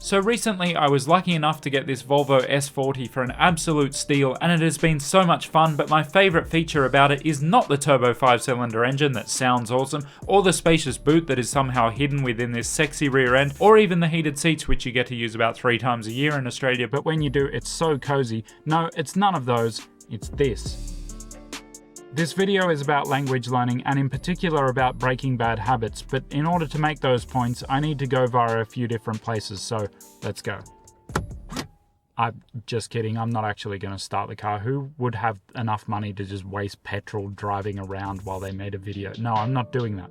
So recently I was lucky enough to get this Volvo S40 for an absolute steal, and it has been so much fun, but my favourite feature about it is not the turbo 5-cylinder engine that sounds awesome, or the spacious boot that is somehow hidden within this sexy rear end, or even the heated seats which you get to use about 3 times a year in Australia, but when you do it's so cozy. No, it's none of those, it's this. This video is about language learning and in particular about breaking bad habits, but in order to make those points I need to go via a few different places, so let's go. I'm just kidding, I'm not actually going to start the car. Who would have enough money to just waste petrol driving around while they made a video? No, I'm not doing that.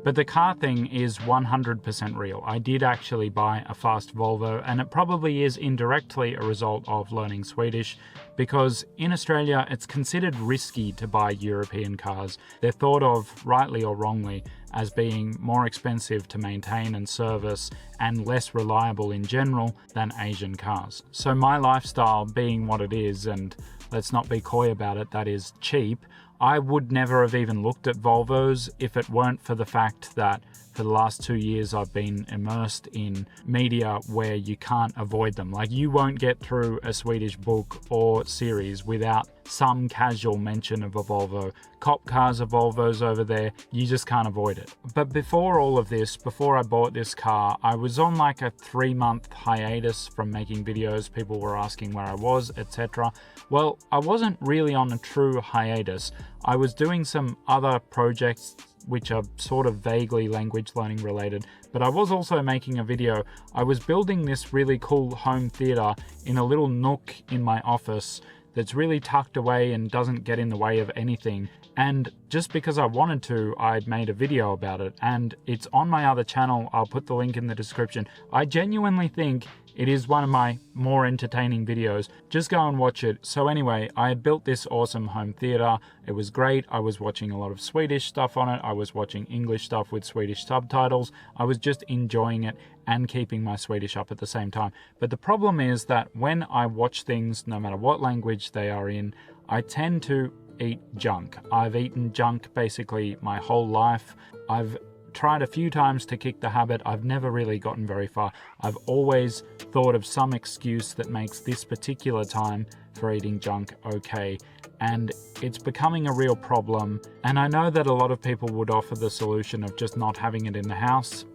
But the car thing is 100% real. I did actually buy a fast Volvo, and it probably is indirectly a result of learning Swedish, because in Australia it's considered risky to buy European cars. They're thought of, rightly or wrongly, as being more expensive to maintain and service and less reliable in general than Asian cars. So my lifestyle being what it is, and let's not be coy about it, that is cheap, I would never have even looked at Volvos if it weren't for the fact that for the last 2 years I've been immersed in media where you can't avoid them. Like, you won't get through a Swedish book or series without some casual mention of a Volvo. Cop cars are Volvos over there, you just can't avoid it. But before all of this, before I bought this car, I was on like a 3-month hiatus from making videos. People were asking where I was, etc. Well, I wasn't really on a true hiatus. I was doing some other projects which are sort of vaguely language learning related, but I was also making a video. I was building this really cool home theater in a little nook in my office that's really tucked away and doesn't get in the way of anything. And just because I wanted to, I'd made a video about it, and it's on my other channel. I'll put the link in the description. I genuinely think it is one of my more entertaining videos. Just go and watch it. So anyway, I had built this awesome home theater. It was great. I was watching a lot of Swedish stuff on it. I was watching English stuff with Swedish subtitles. I was just enjoying it and keeping my Swedish up at the same time. But the problem is that when I watch things, no matter what language they are in, I tend to eat junk. I've eaten junk basically my whole life. I've tried a few times to kick the habit. I've never really gotten very far. I've always thought of some excuse that makes this particular time for eating junk okay, and it's becoming a real problem. And I know that a lot of people would offer the solution of just not having it in the house.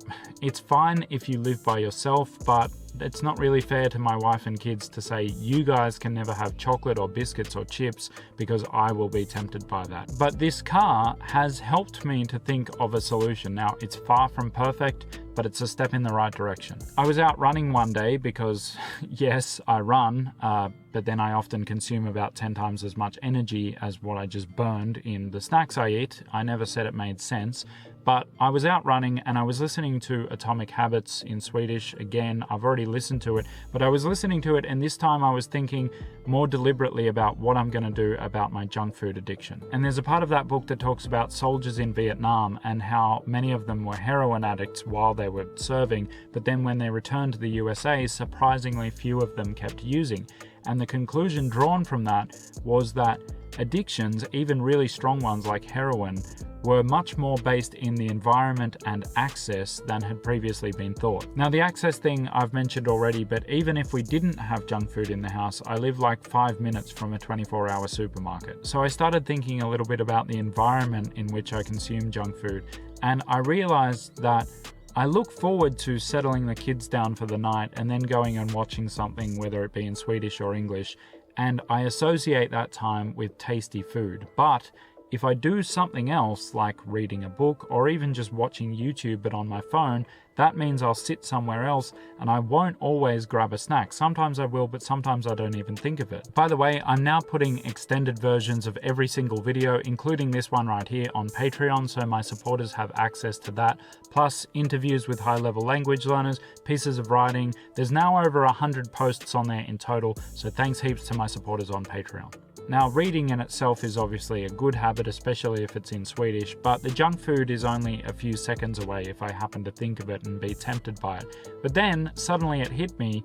It's fine if you live by yourself, but it's not really fair to my wife and kids to say you guys can never have chocolate or biscuits or chips because I will be tempted by that. But this car has helped me to think of a solution. Now, it's far from perfect, but it's a step in the right direction. I was out running one day because, yes, I run, but then I often consume about 10 times as much energy as what I just burned in the snacks I eat. I never said it made sense. But I was out running and I was listening to Atomic Habits in Swedish. Again, I've already listened to it, but I was listening to it, and this time I was thinking more deliberately about what I'm going to do about my junk food addiction. And there's a part of that book that talks about soldiers in Vietnam and how many of them were heroin addicts while they were serving, but then when they returned to the USA, surprisingly few of them kept using. And the conclusion drawn from that was that addictions, even really strong ones like heroin, were much more based in the environment and access than had previously been thought. Now, the access thing I've mentioned already, but even if we didn't have junk food in the house, I live like 5 minutes from a 24-hour supermarket. So I started thinking a little bit about the environment in which I consume junk food, and I realized that I look forward to settling the kids down for the night and then going and watching something, whether it be in Swedish or English, and I associate that time with tasty food. But if I do something else, like reading a book or even just watching YouTube but on my phone, that means I'll sit somewhere else and I won't always grab a snack. Sometimes I will, but sometimes I don't even think of it. By the way, I'm now putting extended versions of every single video, including this one right here, on Patreon, so my supporters have access to that, plus interviews with high-level language learners, pieces of writing. There's now over 100 posts on there in total, so thanks heaps to my supporters on Patreon. Now, reading in itself is obviously a good habit, especially if it's in Swedish, but the junk food is only a few seconds away if I happen to think of it and be tempted by it. But then, suddenly it hit me,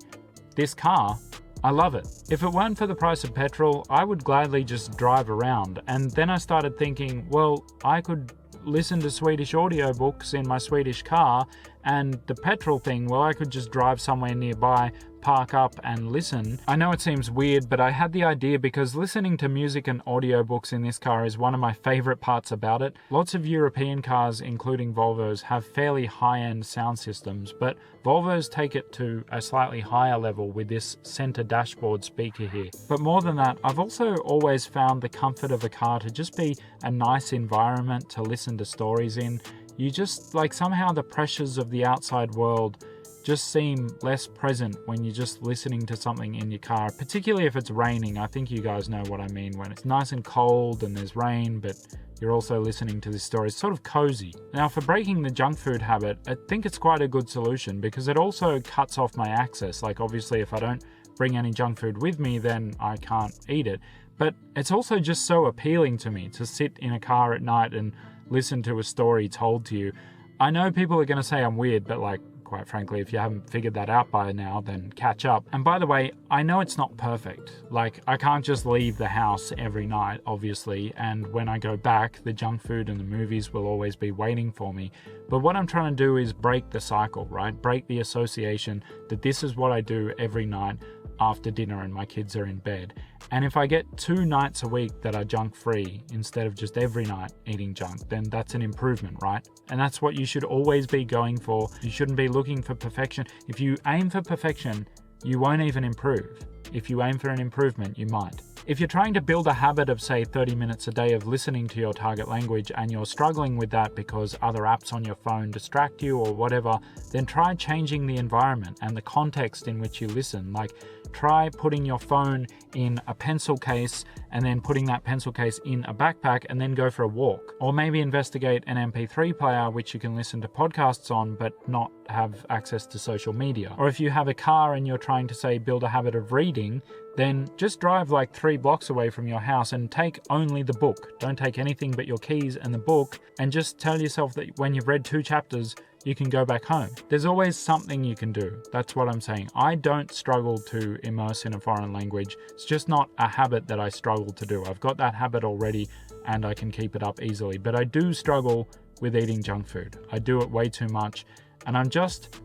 this car, I love it. If it weren't for the price of petrol, I would gladly just drive around. And then I started thinking, well, I could listen to Swedish audiobooks in my Swedish car, and the petrol thing, well, I could just drive somewhere nearby, park up and listen. I know it seems weird, but I had the idea because listening to music and audiobooks in this car is one of my favorite parts about it. Lots of European cars, including Volvos, have fairly high-end sound systems, but Volvos take it to a slightly higher level with this center dashboard speaker here. But more than that, I've also always found the comfort of a car to just be a nice environment to listen to stories in. You just, like, somehow the pressures of the outside world just seem less present when you're just listening to something in your car, particularly if it's raining. I think you guys know what I mean. When it's nice and cold and there's rain, but you're also listening to this story. It's sort of cozy. Now, for breaking the junk food habit, I think it's quite a good solution because it also cuts off my access. Like, obviously, if I don't bring any junk food with me, then I can't eat it. But it's also just so appealing to me to sit in a car at night and listen to a story told to you. I know people are going to say I'm weird, but like, quite frankly, if you haven't figured that out by now, then catch up. And by the way, I know it's not perfect. Like, I can't just leave the house every night, obviously, and when I go back, the junk food and the movies will always be waiting for me. But what I'm trying to do is break the cycle, right? Break the association that this is what I do every night after dinner and my kids are in bed. And if I get 2 nights a week that are junk free instead of just every night eating junk, then that's an improvement, right? And that's what you should always be going for. You shouldn't be looking for perfection. If you aim for perfection, you won't even improve. If you aim for an improvement, you might. If you're trying to build a habit of, say, 30 minutes a day of listening to your target language and you're struggling with that because other apps on your phone distract you or whatever, then try changing the environment and the context in which you listen. Like, try putting your phone in a pencil case and then putting that pencil case in a backpack and then go for a walk. Or maybe investigate an MP3 player which you can listen to podcasts on but not have access to social media. Or if you have a car and you're trying to, say, build a habit of reading, then just drive like 3 blocks away from your house and take only the book. Don't take anything but your keys and the book, and just tell yourself that when you've read 2 chapters, you can go back home. There's always something you can do. That's what I'm saying. I don't struggle to immerse in a foreign language. It's just not a habit that I struggle to do. I've got that habit already and I can keep it up easily. But I do struggle with eating junk food. I do it way too much, and I'm just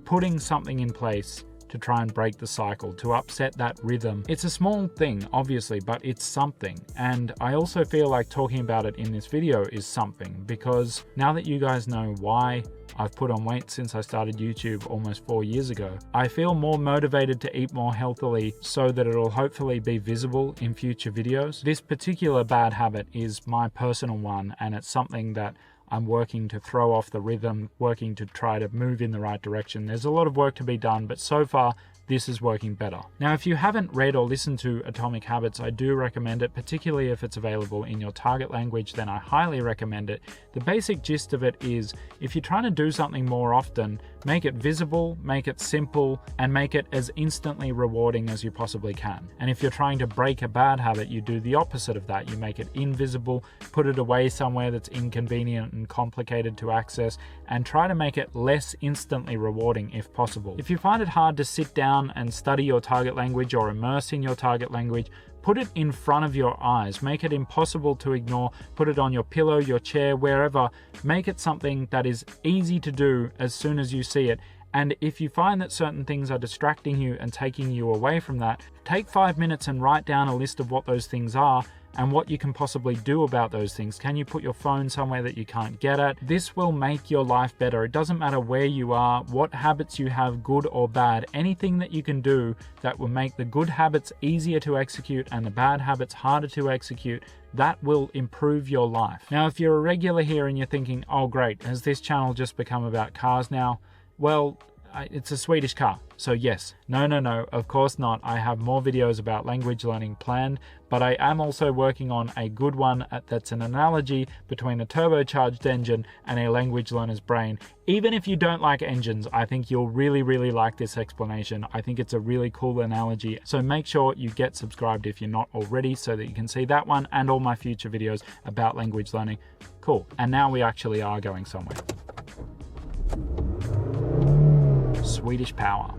putting something in place to try and break the cycle, to upset that rhythm. It's a small thing, obviously, but it's something. And I also feel like talking about it in this video is something, because now that you guys know why I've put on weight since I started YouTube almost 4 years ago, I feel more motivated to eat more healthily so that it'll hopefully be visible in future videos. This particular bad habit is my personal one, and it's something that I'm working to throw off the rhythm, working to try to move in the right direction. There's a lot of work to be done, but so far, this is working better. Now, if you haven't read or listened to Atomic Habits, I do recommend it, particularly if it's available in your target language, then I highly recommend it. The basic gist of it is, if you're trying to do something more often, make it visible, make it simple, and make it as instantly rewarding as you possibly can. And if you're trying to break a bad habit, you do the opposite of that. You make it invisible, put it away somewhere that's inconvenient and complicated to access, and try to make it less instantly rewarding if possible. If you find it hard to sit down and study your target language or immerse in your target language, put it in front of your eyes. Make it impossible to ignore. Put it on your pillow, your chair, wherever. Make it something that is easy to do as soon as you see it. And if you find that certain things are distracting you and taking you away from that, take 5 minutes and write down a list of what those things are and what you can possibly do about those things. Can you put your phone somewhere that you can't get at? This will make your life better. It doesn't matter where you are, what habits you have, good or bad. Anything that you can do that will make the good habits easier to execute and the bad habits harder to execute, that will improve your life. Now, if you're a regular here and you're thinking, oh great, has this channel just become about cars now? Well, it's a Swedish car, so yes. No, of course not. I have more videos about language learning planned, but I am also working on a good one that's an analogy between a turbocharged engine and a language learner's brain. Even if you don't like engines, I think you'll really like this explanation. I think it's a really cool analogy, so make sure you get subscribed if you're not already so that you can see that one and all my future videos about language learning. Cool, and now we actually are going somewhere. Swedish power.